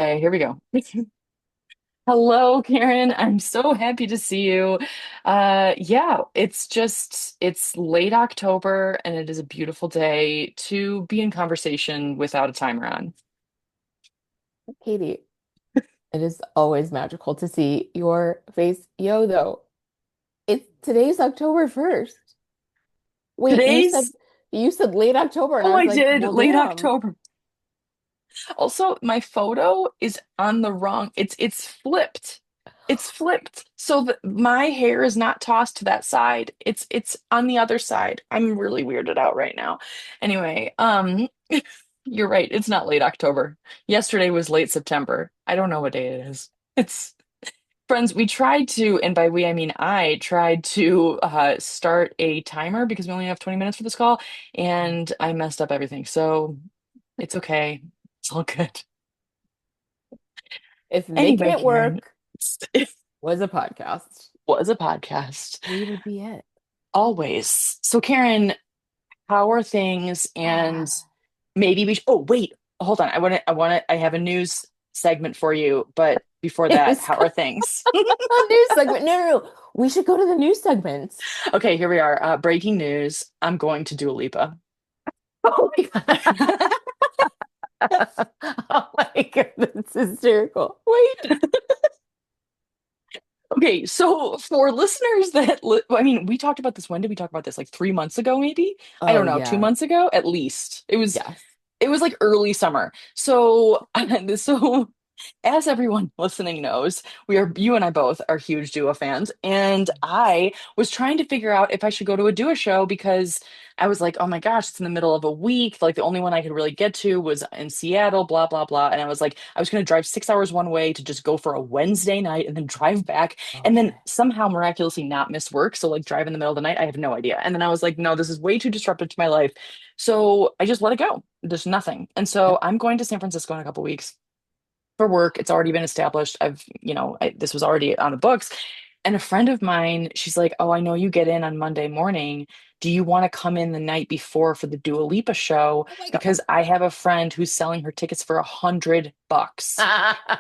Okay, here we go. Hello, Karen. I'm so happy to see you. Yeah, it's late October and it is a beautiful day to be in conversation without a timer on. Katie, it is always magical to see your face. Yo, though, today's October 1st. Wait, Today's, you said late October, and I oh, was I like, did, well, late damn. October. Also, my photo is on the wrong, it's flipped. It's flipped. So my hair is not tossed to that side. It's on the other side. I'm really weirded out right now. Anyway, you're right. It's not late October. Yesterday was late September. I don't know what day it is. It's friends, we tried to, and by we I mean I tried to start a timer because we only have 20 minutes for this call, and I messed up everything. So it's okay. It's all good. If making Anyway, it Karen, work it was a podcast, was a podcast. we would be it. Always. So, Karen, how are things? And maybe oh, wait, hold on. I have a news segment for you. But before that, News, how are things? news segment. No, no, no. We should go to the news segment. Okay, here we are. Breaking news. I'm going to Dua Lipa. Oh my God. Oh my God, that's hysterical. Wait. Okay, so for listeners that, I mean, we talked about this. When did we talk about this? Like 3 months ago, maybe? I don't Oh know, two yeah. months ago at least. Yes. It was like early summer. So, so as everyone listening knows, you and I both are huge Dua fans. And I was trying to figure out if I should go to a Dua show because I was like, oh my gosh, it's in the middle of a week. Like the only one I could really get to was in Seattle, blah, blah, blah. And I was like, I was going to drive 6 hours one way to just go for a Wednesday night and then drive back and then Okay. somehow miraculously not miss work. So like drive in the middle of the night, I have no idea. And then I was like, no, this is way too disruptive to my life. So I just let it go. There's nothing. And so Yep. I'm going to San Francisco in a couple weeks for work. It's already been established. This was already on the books. And a friend of mine, she's like, "Oh, I know you get in on Monday morning. Do you want to come in the night before for the Dua Lipa show? Oh my Because I have a friend who's selling her tickets for $100."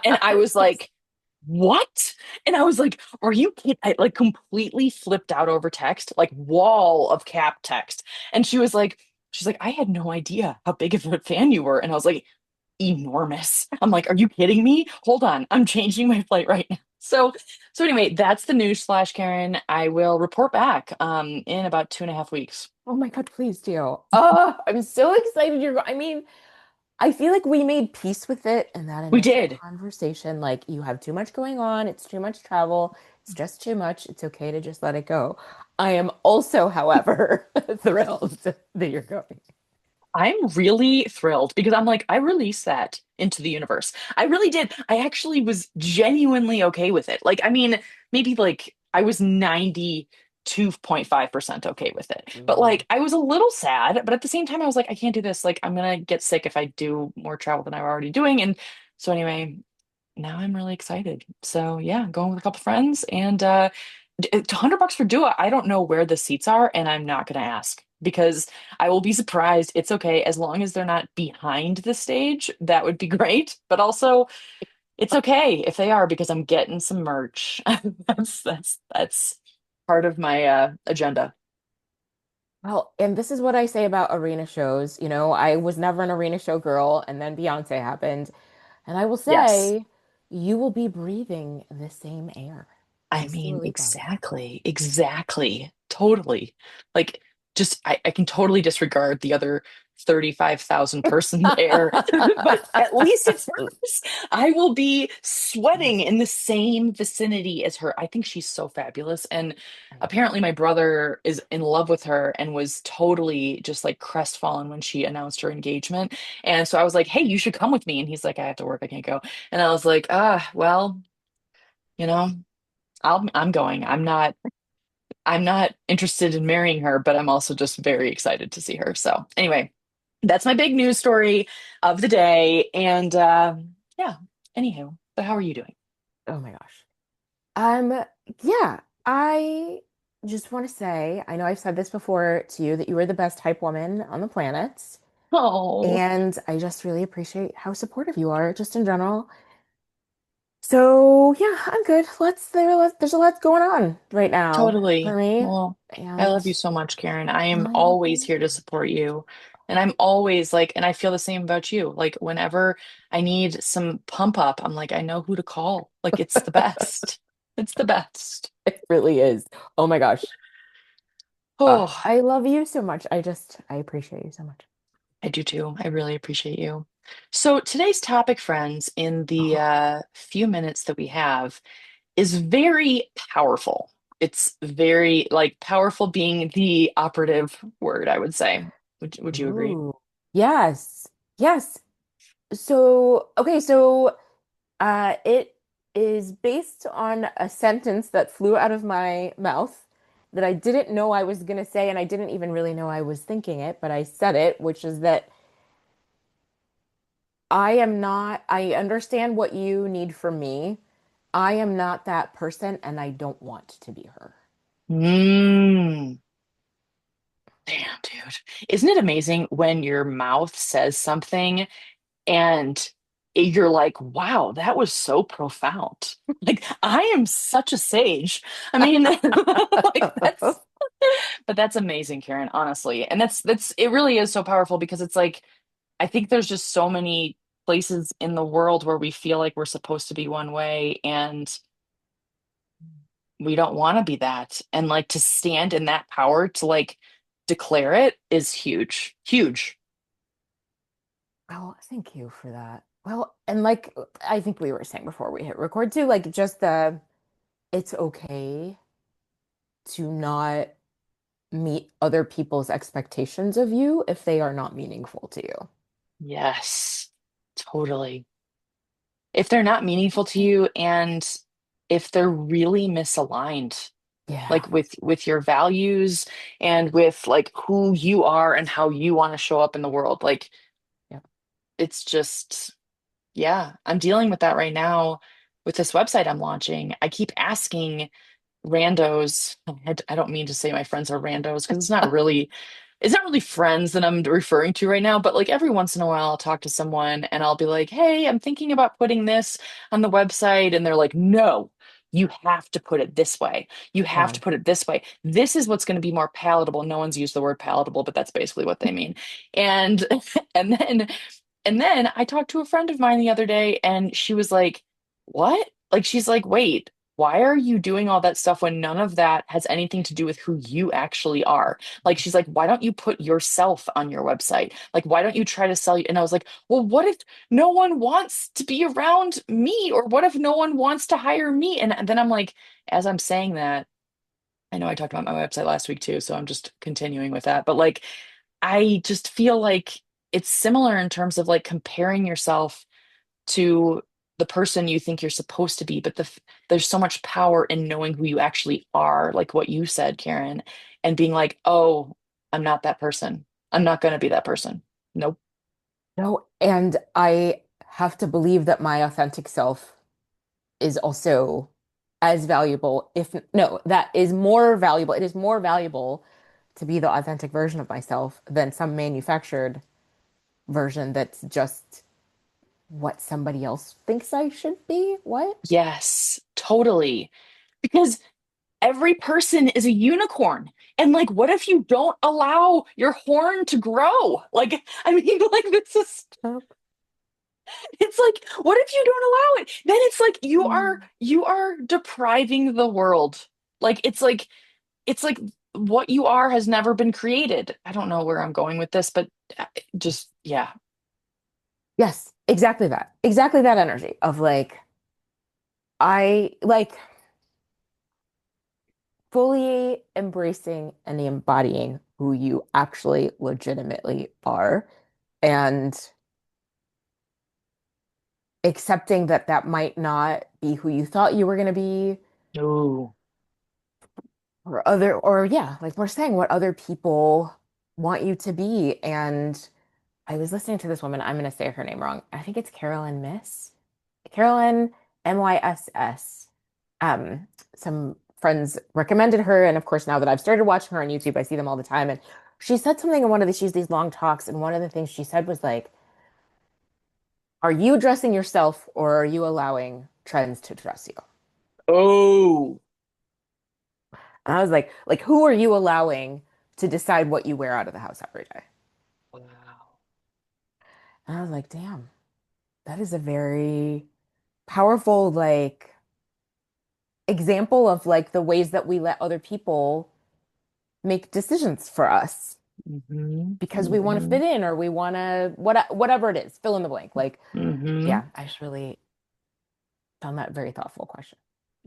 And I God. was like, "What?" And I was like, "Are you kidding?" I like completely flipped out over text, like wall of cap text. And she's like, "I had no idea how big of a fan you were." And I was like, enormous. I'm like, are you kidding me? Hold on, I'm changing my flight right now. So anyway, that's the news flash, Karen. I will report back in about 2.5 weeks. Oh my God, please do. I'm so excited I mean, I feel like we made peace with it in that We initial did. conversation. Like, you have too much going on, it's too much travel, it's just too much. It's okay to just let it go. I am also, however, thrilled that you're going. I'm really thrilled because I'm like, I released that into the universe. I really did. I actually was genuinely okay with it. Like, I mean, maybe like I was 92.5% okay with it. But Mm. like I was a little sad, but at the same time I was like, I can't do this. Like I'm gonna get sick if I do more travel than I'm already doing. And so anyway, now I'm really excited. So yeah, going with a couple friends and $100 for Dua. I don't know where the seats are, and I'm not gonna ask because I will be surprised. It's okay as long as they're not behind the stage. That would be great. But also, it's okay if they are because I'm getting some merch. That's part of my agenda. Well, and this is what I say about arena shows. I was never an arena show girl, and then Beyonce happened. And I will Yes. say, you will be breathing the same air I as Dua mean, Lipa. exactly, exactly, totally. Like, just I can totally disregard the other 35,000 person there, but at least at first, I will be sweating in the same vicinity as her. I think she's so fabulous, and apparently, my brother is in love with her and was totally just like crestfallen when she announced her engagement. And so I was like, "Hey, you should come with me," and he's like, "I have to work, I can't go." And I was like, "Ah, well." You know, I'm going. I'm not interested in marrying her, but I'm also just very excited to see her. So anyway, that's my big news story of the day. And yeah, anywho, but how are you doing? Oh my gosh. Um, yeah, I just want to say, I know I've said this before to you that you are the best hype woman on the planet. Oh, And I just really appreciate how supportive you are, just in general. So yeah, I'm good. There's a lot going on right now for Totally. me. Well, I And love you so much, Karen. I am I love always you. here to support you. And I'm always like, and I feel the same about you. Like, whenever I need some pump up, I'm like, I know who to call. Like, it's the best. It's the best. It really is. Oh my gosh. Oh, I love you so much. I appreciate you so much. I do too. I really appreciate you. So, today's topic, friends, in the Oh, few minutes that we have, is very powerful. It's very like powerful being the operative word, I would say. Would you agree? ooh. Yes. Yes. So it is based on a sentence that flew out of my mouth that I didn't know I was going to say, and I didn't even really know I was thinking it, but I said it, which is that I understand what you need from me. I am not that person, and I don't want to be her. Mm, damn, dude. Isn't it amazing when your mouth says something and you're like, wow, that was so profound. Like, I am such a sage. I mean, like but that's amazing, Karen, honestly. And it really is so powerful because it's like, I think there's just so many places in the world where we feel like we're supposed to be one way and we don't want to be that. And like to stand in that power to like declare it is huge, huge. Oh, thank you for that. Well, and like I think we were saying before we hit record too, like just the it's okay to not meet other people's expectations of you if they are not meaningful to you. Yes, totally. If they're not meaningful to you and if they're really misaligned, Yeah. like with your values and with like who you are and how you want to show up in the world, like Yep. it's just yeah, I'm dealing with that right now with this website I'm launching. I keep asking randos. I don't mean to say my friends are randos because it's not really friends that I'm referring to right now, but like every once in a while I'll talk to someone and I'll be like, "Hey, I'm thinking about putting this on the website." And they're like, "No, you have to put it this way. You have to Wow. put it this way. This is what's going to be more palatable." No one's used the word palatable, but that's basically what they mean. And and then and then I talked to a friend of mine the other day and she was like, "What?" Like she's like, "Wait, why are you doing all that stuff when none of that has anything to do with who you actually are?" Like she's like, "Why don't you put yourself on your website? Like why don't you try to sell you?" And I was like, "Well, what if no one wants to be around me or what if no one wants to hire me?" And then I'm like, as I'm saying that, I know I talked about my website last week too, so I'm just continuing with that. But like I just feel like it's similar in terms of like comparing yourself to the person you think you're supposed to be, but there's so much power in knowing who you actually are, like what you said, Karen, and being like, "Oh, I'm not that person. I'm not going to be that person." Nope. No, and I have to believe that my authentic self is also as valuable, if no, that is more valuable. It is more valuable to be the authentic version of myself than some manufactured version that's just what somebody else thinks I should be. What? Yes, totally. Because every person is a unicorn. And like, what if you don't allow your horn to grow? Like, I mean, like this is Oh. it's like, what if you don't allow it? Then it's like Mm. you are depriving the world. Like it's like what you are has never been created. I don't know where I'm going with this, but just yeah. Yes, exactly that. Exactly that energy of like, I like fully embracing and embodying who you actually legitimately are and accepting that that might not be who you thought you were going to be Ooh. or yeah, like we're saying what other people want you to be. And I was listening to this woman, I'm going to say her name wrong. I think it's Carolyn Myss. Um, some friends recommended her, and of course, now that I've started watching her on YouTube, I see them all the time. And she said something in one of these, she's these long talks, and one of the things she said was like, "Are you addressing yourself, or are you allowing trends to dress you. Oh, And I was like, who are you allowing to decide what you wear out of the house every day? wow. And I was like, damn, that is a very powerful, like, example of like the ways that we let other people make decisions for us Hmm. because we want to Hmm. fit in or we want to whatever it is, fill in the blank. Like, Hmm. yeah, I just really found that a very thoughtful question.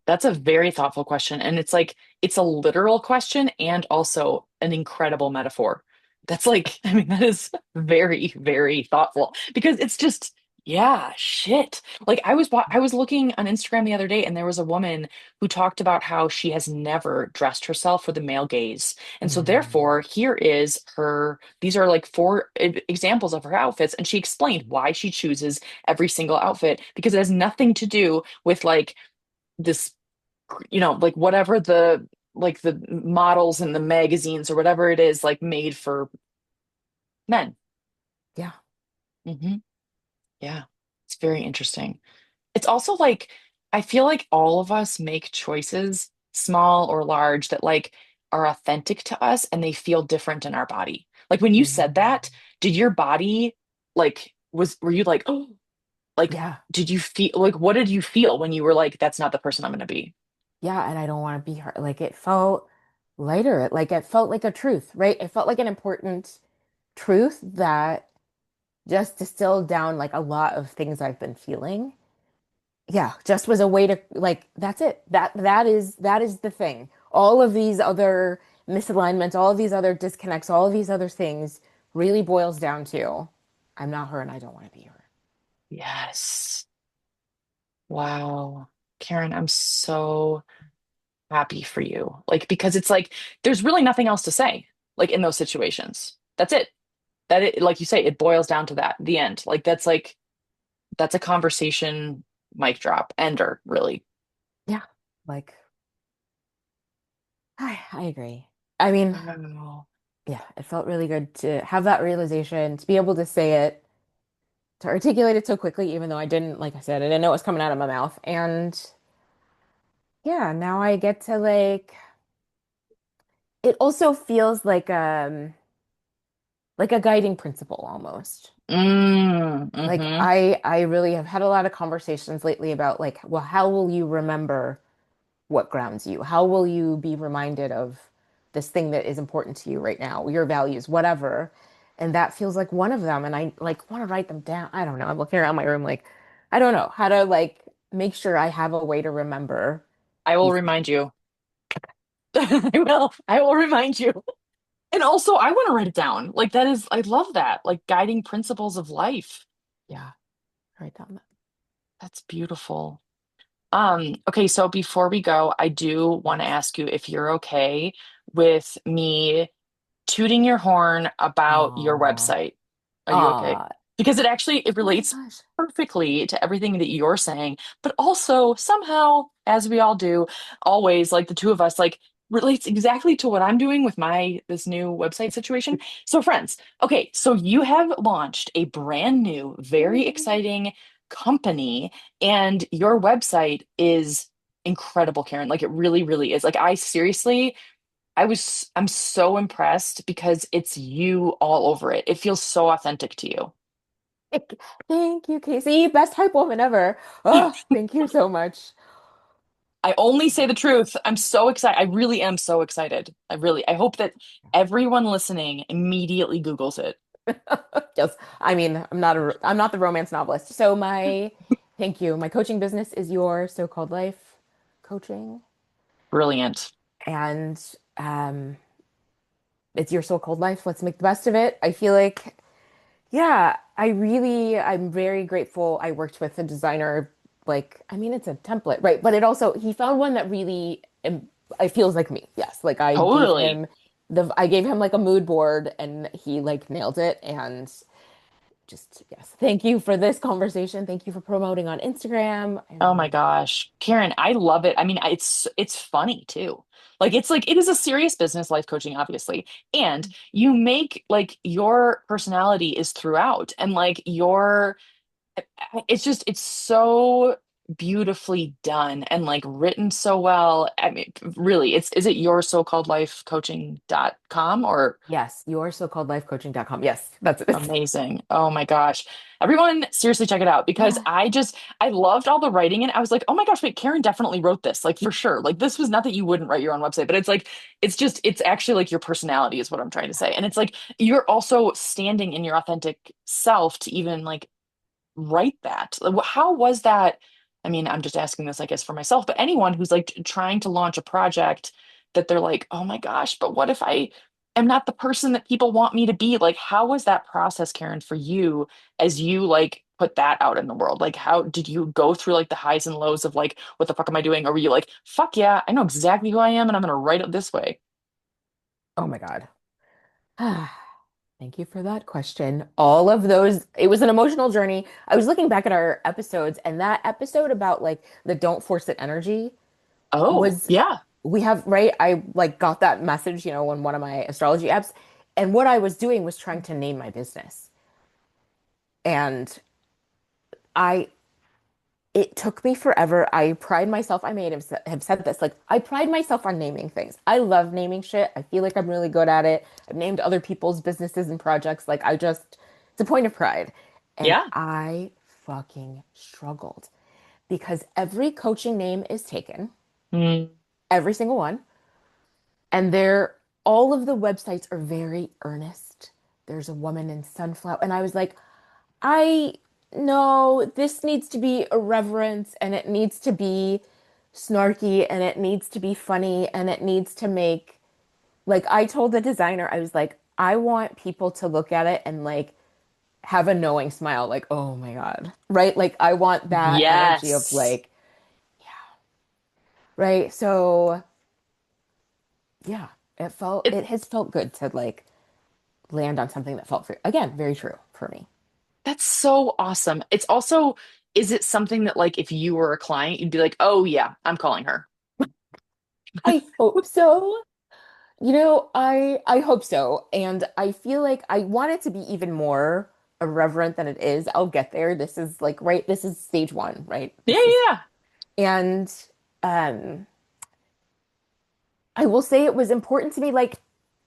That's a very thoughtful question. And it's like, it's a literal question and also an incredible metaphor. That's like, I mean, that is very, very thoughtful because it's just, yeah, shit. Like I was looking on Instagram the other day and there was a woman who talked about how she has never dressed herself for the male gaze. And so Mm, therefore, here is her, these are like four examples of her outfits. And she explained why she chooses every single outfit because it has nothing to do with like this, like whatever the models in the magazines or whatever it is like made for men. yeah. Hmm. Yeah, it's very interesting. It's also like I feel like all of us make choices, small or large, that like are authentic to us and they feel different in our body. Like when you said Mm, that, did your body like were you like, oh, like yeah. did you feel like what did you feel when you were like, that's not the person I'm gonna be? Yeah. And I don't want to be hurt. Like it felt lighter. It felt like a truth, right? It felt like an important truth that just distilled down like a lot of things I've been feeling. Yeah, just was a way to like that's it. That is the thing. All of these other misalignments, all of these other disconnects, all of these other things really boils down to I'm not her and I don't want to be her. Yes. Wow. Karen, I'm so happy for you. Like, because it's like, there's really nothing else to say, like, in those situations. That's it. Like you say, it boils down to that, the end. That's a conversation mic drop, ender, really. Yeah. Like I agree. I mean, Wow. yeah, it felt really good to have that realization, to be able to say it, to articulate it so quickly, even though I didn't, like I said, I didn't know it was coming out of my mouth. And yeah, now I get to it also feels like a guiding principle almost. Like Mm-hmm. I really have had a lot of conversations lately about like, well, how will you remember what grounds you? How will you be reminded of this thing that is important to you right now, your values, whatever. And that feels like one of them. And I like want to write them down. I don't know. I'm looking around my room like, I don't know how to like make sure I have a way to remember I will these. remind you. I will. I will remind you. And also, I want to write it down. Like, that is, I love that. Like, guiding principles of life. Yeah, write down that. That's beautiful. Okay, so before we go, I do want to ask you if you're okay with me tooting your horn about your Oh, website. Are you okay? ah, Because it oh my relates gosh. perfectly to everything that you're saying, but also somehow, as we all do, always like the two of us, like relates exactly to what I'm doing with my this new website situation. So friends, okay, so you have launched a brand new, very exciting company, and your website is incredible, Karen. Like it really, really is. Like I seriously I'm so impressed because it's you all over it. It feels so authentic to you. Thank you, Casey. Best hype woman ever. Oh, thank you so much. I only say the truth. I'm so excited. I really am so excited. I hope that everyone listening immediately Googles it. Yes, I mean, I'm not the romance novelist. So thank you. My coaching business is your so-called life coaching, Brilliant. and it's your so-called life. Let's make the best of it. I feel like, yeah, I'm very grateful. I worked with a designer. Like, I mean, it's a template, right? But he found one that really, it feels like me. Yes, like Totally. I gave him like a mood board, and he like nailed it, and just yes, thank you for this conversation. Thank you for promoting on Instagram. I Oh my really, gosh. Karen, I love it. I mean, it's funny too. Like it is a serious business, life coaching, obviously. And you make like your personality is throughout and like your it's just it's so beautifully done and like written so well. I mean, really, it's is it your so-called life coaching.com or Yes, yoursocalledlifecoaching.com. Yes, that's it. amazing. Oh my gosh. Everyone, seriously check it out because I loved all the writing and I was like, oh my gosh, wait, Karen definitely wrote this, like for sure. Like this was not that you wouldn't write your own website, but it's like it's just it's actually like your personality is what I'm trying to say. And it's like you're also standing in your authentic self to even like write that? How was that? I mean, I'm just asking this, I guess, for myself, but anyone who's like trying to launch a project that they're like, oh my gosh, but what if I am not the person that people want me to be? Like, how was that process, Karen, for you as you like put that out in the world? Like, how did you go through like the highs and lows of like, what the fuck am I doing? Or were you like, fuck yeah, I know exactly who I am and I'm gonna write it this way? Oh my God. Thank you for that question. All of those, it was an emotional journey. I was looking back at our episodes, and that episode about like the don't force it energy Oh, was, yeah. we have, right? I like got that message, on one of my astrology apps. And what I was doing was trying to name my business. And I it took me forever. I pride myself, I may have said this, like I pride myself on naming things. I love naming shit. I feel like I'm really good at it. I've named other people's businesses and projects. Like it's a point of pride. And Yeah. I fucking struggled because every coaching name is taken, Mm, every single one. And all of the websites are very earnest. There's a woman in sunflower. And I was like, I know this needs to be irreverent and it needs to be snarky and it needs to be funny and it needs to make like I told the designer, I was like, I want people to look at it and like have a knowing smile, like, oh my God. Right? Like I want that energy of yes. like, right? So yeah, It, it has felt good to like land on something that felt again, very true for me. That's so awesome. It's also, is it something that like if you were a client, you'd be like, oh yeah, I'm calling her. I hope so. I hope so. And I feel like I want it to be even more irreverent than it is. I'll get there. This is like right, this is stage one, right? Yeah, yeah. And um I will say it was important to me like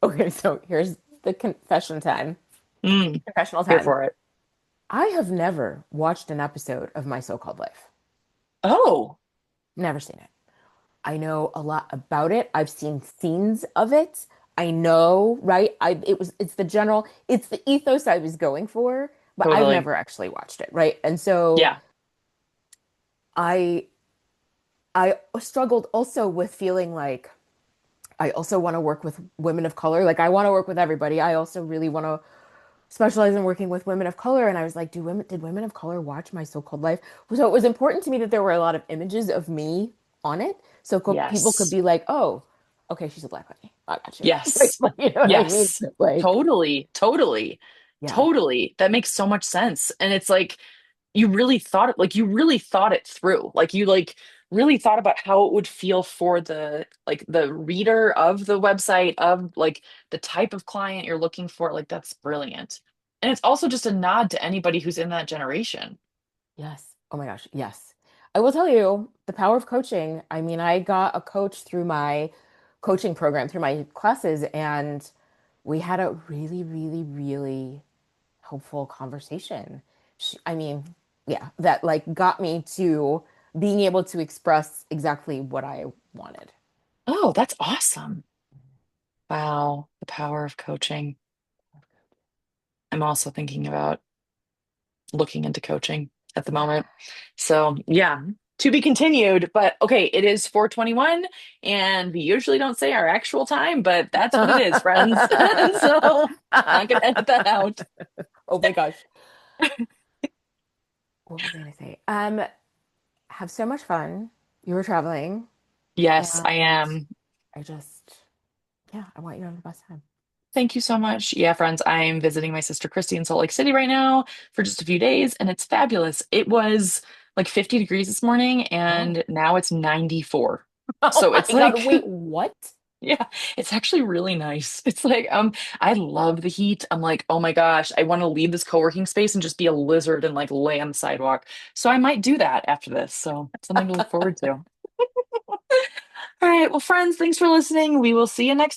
okay, so here's the confession time. Yeah. Confessional Here time. for it. I have never watched an episode of My So-Called Life. Oh, Never seen it. I know a lot about it. I've seen scenes of it. I know, right? It's the general, it's the ethos I was going for, but I've totally. never actually watched it, right? And so Yeah. I I struggled also with feeling like I also want to work with women of color. Like I want to work with everybody. I also really want to specialize in working with women of color. And I was like, did women of color watch My So-Called Life? So it was important to me that there were a lot of images of me on it. So people could Yes. be like, oh, okay, she's a black lady. I got you. Yes. You know what I mean? Yes. Like, Totally. Totally. yeah. Totally. That makes so much sense. And it's like you really thought it like you really thought it through. Like you like really thought about how it would feel for the like the reader of the website of like the type of client you're looking for. Like that's brilliant. And it's also just a nod to anybody who's in that generation. Yes. Oh my gosh. Yes. I will tell you the power of coaching. I mean, I got a coach through my coaching program, through my classes, and we had a really, really, really helpful conversation. I mean, yeah, that like got me to being able to express exactly what I wanted. Oh, that's awesome. Wow, the power of coaching. I'm also thinking about looking into coaching at the moment. So, yeah, to be continued. But okay, it is 4:21 and we usually don't say our actual time, but that's what it is, friends. And so I'm gonna edit that out. Oh my gosh. What was I gonna say? Have so much fun. You were traveling, Yes, I and am. I just, yeah, I want you to have the best time. Thank you so much. Yeah, friends, I'm visiting my sister Christy in Salt Lake City right now for just a few days, and it's fabulous. It was like 50 degrees this morning, Oh. and now it's 94. Oh So my it's God. like Wait, what? Yeah, it's actually really nice. It's like, I love the heat. I'm like, oh my gosh, I want to leave this co-working space and just be a lizard and like lay on the sidewalk. So I might do that after this. So something to look forward to. All right, well, friends, thanks for listening. We will see you next week.